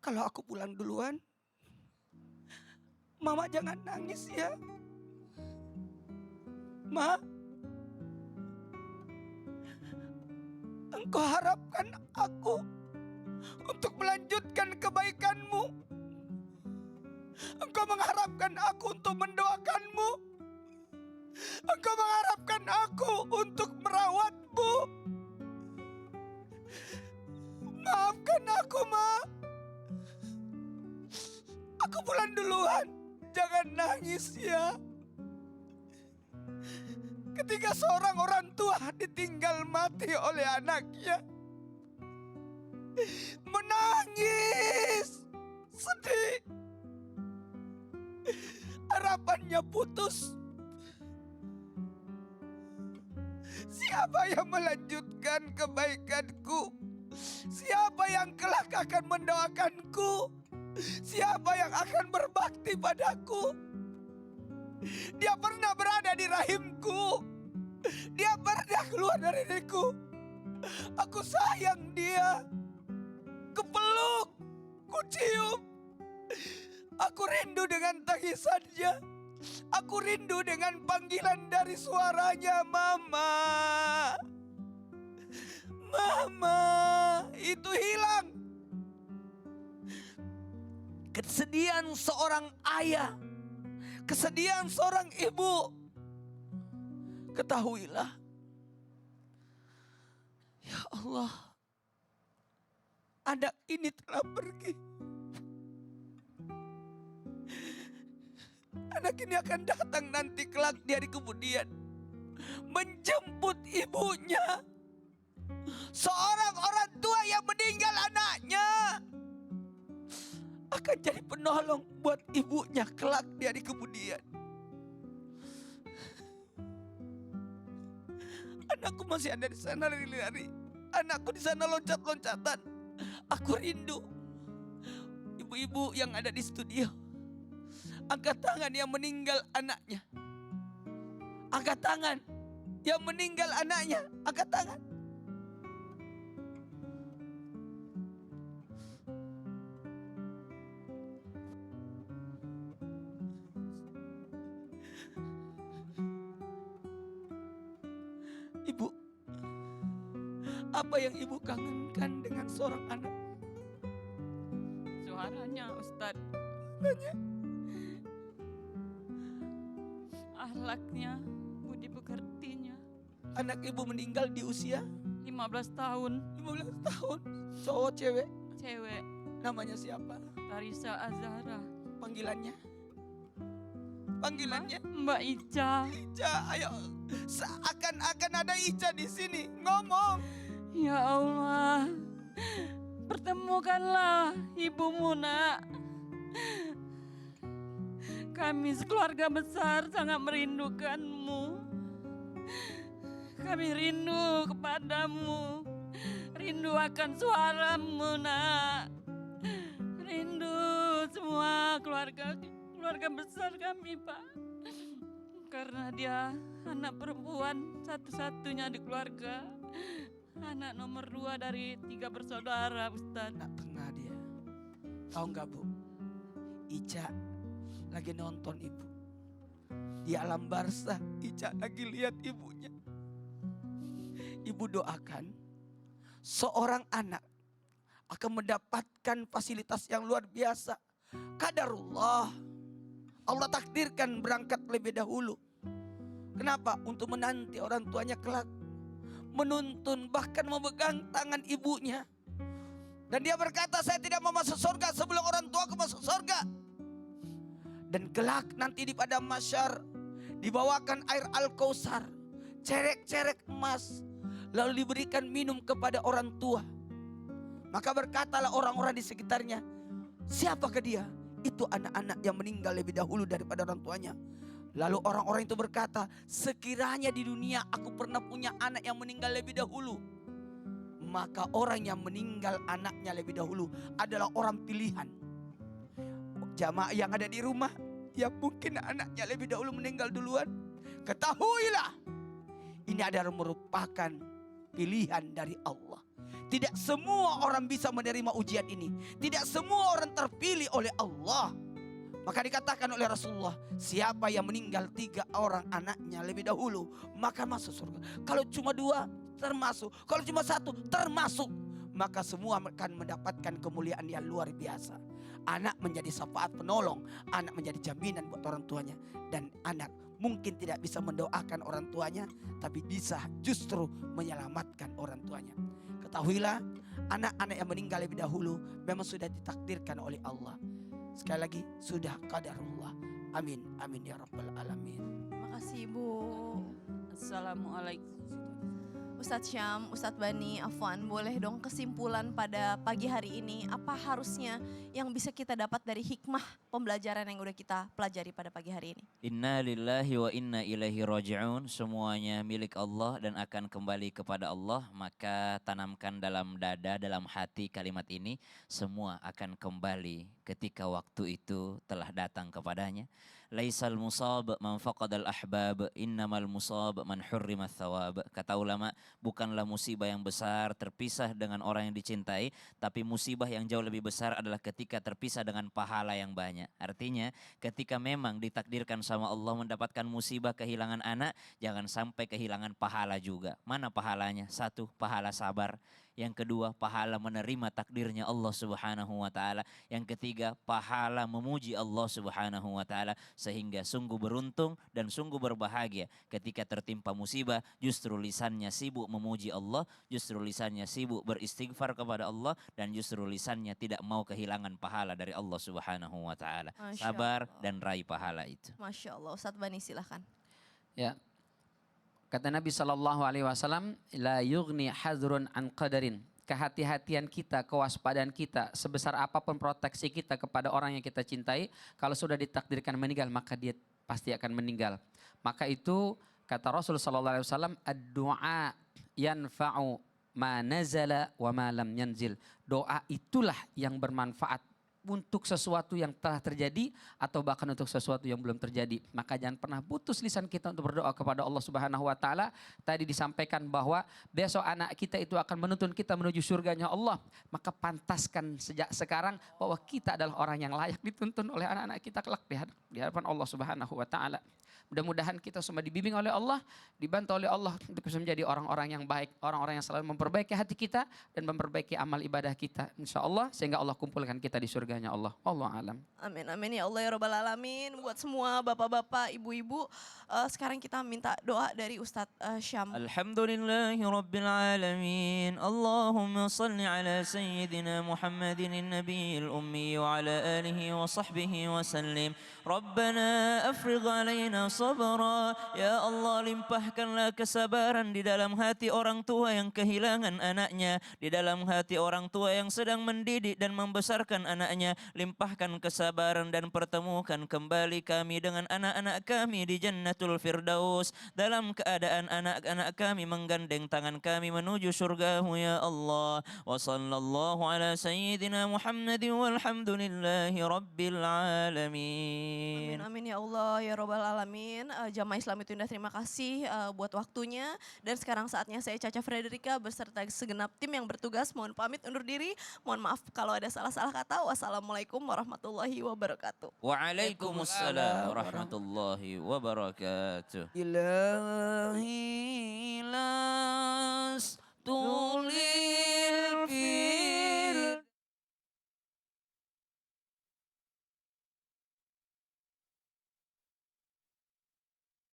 Kalau aku pulang duluan, Mama jangan nangis ya. Ma, Engkau harapkan aku untuk melanjutkan kebaikanmu. Engkau mengharapkan aku untuk mendoakanmu. Engkau mengharapkan aku untuk merawatmu. Maafkan aku, Ma. Aku pulang duluan. Jangan nangis ya. Ketika seorang orang tua ditinggal mati oleh anaknya, menangis, sedih, harapannya putus. Siapa yang melanjutkan kebaikanku? Siapa yang kelak akan mendoakanku? Siapa yang akan berbakti padaku? Dia pernah berada di rahimku. Dia pernah keluar dari diriku. Aku sayang dia. Kupeluk, kucium. Aku rindu dengan tangisannya. Aku rindu dengan panggilan dari suaranya, Mama. Mama, itu hilang. Kesedihan seorang ayah, kesedihan seorang ibu. Ketahuilah, ya Allah, anak ini telah pergi. Anak ini akan datang nanti kelak di hari kemudian, menjemput ibunya. Seorang orang tua yang meninggal anaknya akan jadi penolong buat ibunya kelak di hari kemudian. Anakku masih ada di sana lari-lari. Anakku di sana loncat-loncatan. Aku rindu. Ibu-ibu yang ada di studio, angkat tangan yang meninggal anaknya. Angkat tangan yang meninggal anaknya. Angkat tangan. Ibu, apa yang ibu kangenkan dengan seorang anak? Suaranya, Ustadz. Akhlaknya, budi pekertinya. Anak ibu meninggal di usia 15 tahun. 15 tahun. Cowok cewek? Cewek. Namanya siapa? Tarisa Azhara. Panggilannya? Panggilannya? Mbak Ica. Ica, ayo. Seakan-akan ada Ica di sini. Ngomong. Ya Allah, pertemukanlah ibumu, Nak. Kami sekeluarga besar sangat merindukanmu. Kami rindu kepadamu. Rindu akan suaramu, Nak. Rindu semua keluarga besar kami, Pak. Karena dia anak perempuan satu-satunya di keluarga. Anak nomor 2 dari 3 bersaudara, Ustaz. Nak tengah dia. Tahu nggak, Bu? Ica lagi nonton ibu. Di alam barzah, Ica lagi lihat ibunya. Ibu doakan seorang anak akan mendapatkan fasilitas yang luar biasa. Qadarullah. Allah takdirkan berangkat lebih dahulu. Kenapa? Untuk menanti orang tuanya kelak. Menuntun, bahkan memegang tangan ibunya. Dan dia berkata, saya tidak mau masuk surga sebelum orang tuaku masuk surga. Dan kelak nanti di padang mahsyar dibawakan air Al-Kautsar, cerek-cerek emas, lalu diberikan minum kepada orang tua. Maka berkatalah orang-orang di sekitarnya, siapakah dia? Itu anak-anak yang meninggal lebih dahulu daripada orang tuanya. Lalu orang-orang itu berkata, sekiranya di dunia aku pernah punya anak yang meninggal lebih dahulu, maka orang yang meninggal anaknya lebih dahulu adalah orang pilihan. Jamaah yang ada di rumah, yang mungkin anaknya lebih dahulu meninggal duluan, ketahuilah, ini adalah merupakan pilihan dari Allah. Tidak semua orang bisa menerima ujian ini. Tidak semua orang terpilih oleh Allah. Maka dikatakan oleh Rasulullah, siapa yang meninggal 3 orang anaknya lebih dahulu, maka masuk surga. Kalau cuma 2 termasuk, kalau cuma 1 termasuk. Maka semua akan mendapatkan kemuliaan yang luar biasa. Anak menjadi syafaat penolong, anak menjadi jaminan buat orang tuanya. Dan anak mungkin tidak bisa mendoakan orang tuanya, tapi bisa justru menyelamatkan orang tuanya. Ketahuilah, anak-anak yang meninggal lebih dahulu memang sudah ditakdirkan oleh Allah. Sekali lagi, sudah qadarullah. Amin, amin ya rabbal alamin. Makasih Ibu. Assalamualaikum. Ustadz Syam, Ustadz Bani, Afwan, boleh dong kesimpulan pada pagi hari ini, apa harusnya yang bisa kita dapat dari hikmah pembelajaran yang udah kita pelajari pada pagi hari ini? Inna lillahi wa inna ilaihi raji'un. Semuanya milik Allah dan akan kembali kepada Allah. Maka tanamkan dalam dada, dalam hati kalimat ini. Semua akan kembali ketika waktu itu telah datang kepadanya. Laisal musab man faqadal ahbab, innamal musab man hurrimat thawab. Kata ulama, bukanlah musibah yang besar terpisah dengan orang yang dicintai, tapi musibah yang jauh lebih besar adalah ketika terpisah dengan pahala yang banyak. Artinya, ketika memang ditakdirkan sama Allah mendapatkan musibah kehilangan anak, jangan sampai kehilangan pahala juga. Mana pahalanya? 1, pahala sabar. Yang kedua, pahala menerima takdirnya Allah Subhanahu wa taala. Yang ketiga, pahala memuji Allah Subhanahu wa taala, sehingga sungguh beruntung dan sungguh berbahagia ketika tertimpa musibah, justru lisannya sibuk memuji Allah, justru lisannya sibuk beristighfar kepada Allah, dan justru lisannya tidak mau kehilangan pahala dari Allah Subhanahu wa taala. Sabar dan raih pahala itu. Masya Allah, Ustadz Bani silahkan. Ya. Kata Nabi SAW, la yughni hadrun an qadarin. Kehati-hatian kita, kewaspadaan kita, sebesar apapun proteksi kita kepada orang yang kita cintai, kalau sudah ditakdirkan meninggal, maka dia pasti akan meninggal. Maka itu kata Rasul SAW, ad-du'a yanfa'u ma nazala wa ma lam yanzil. Doa itulah yang bermanfaat untuk sesuatu yang telah terjadi atau bahkan untuk sesuatu yang belum terjadi. Maka jangan pernah putus lisan kita untuk berdoa kepada Allah Subhanahu wa taala. Tadi disampaikan bahwa besok anak kita itu akan menuntun kita menuju surganya Allah. Maka pantaskan sejak sekarang bahwa kita adalah orang yang layak dituntun oleh anak-anak kita kelak di hadapan Allah Subhanahu wa taala. Mudah-mudahan kita semua dibimbing oleh Allah, dibantu oleh Allah untuk bisa menjadi orang-orang yang baik, orang-orang yang selalu memperbaiki hati kita dan memperbaiki amal ibadah kita, insyaallah, sehingga Allah kumpulkan kita di surganya Allah. Wallahu alam. Amin, amin ya Allah ya Rabbal Alamin. Buat semua bapak-bapak, ibu-ibu, sekarang kita minta doa dari Ustadz Syam. Alhamdulillahi Rabbil Alamin. Allahumma salli ala Sayyidina Muhammadin Nabiyil Ummi wa ala alihi wa sahbihi wa sallim. Rabbana afrigh alaina sabra. Ya Allah, limpahkanlah kesabaran di dalam hati orang tua yang kehilangan anaknya, di dalam hati orang tua yang sedang mendidik dan membesarkan anaknya. Limpahkan kesabaran dan pertemukan kembali kami dengan anak-anak kami di Jannatul Firdaus, dalam keadaan anak-anak kami menggandeng tangan kami menuju surga-Mu ya Allah. Wa sallallahu ala sayyidina Muhammadin walhamdulillahi rabbil alamin. Amin, amin ya Allah ya Rabbal Alamin. Jamaah Islam itu indah, terima kasih buat waktunya. Dan sekarang saatnya saya Caca Frederika beserta segenap tim yang bertugas mohon pamit undur diri. Mohon maaf kalau ada salah-salah kata. Wassalamualaikum warahmatullahi wabarakatuh. Waalaikumsalam warahmatullahi wabarakatuh. Ilahi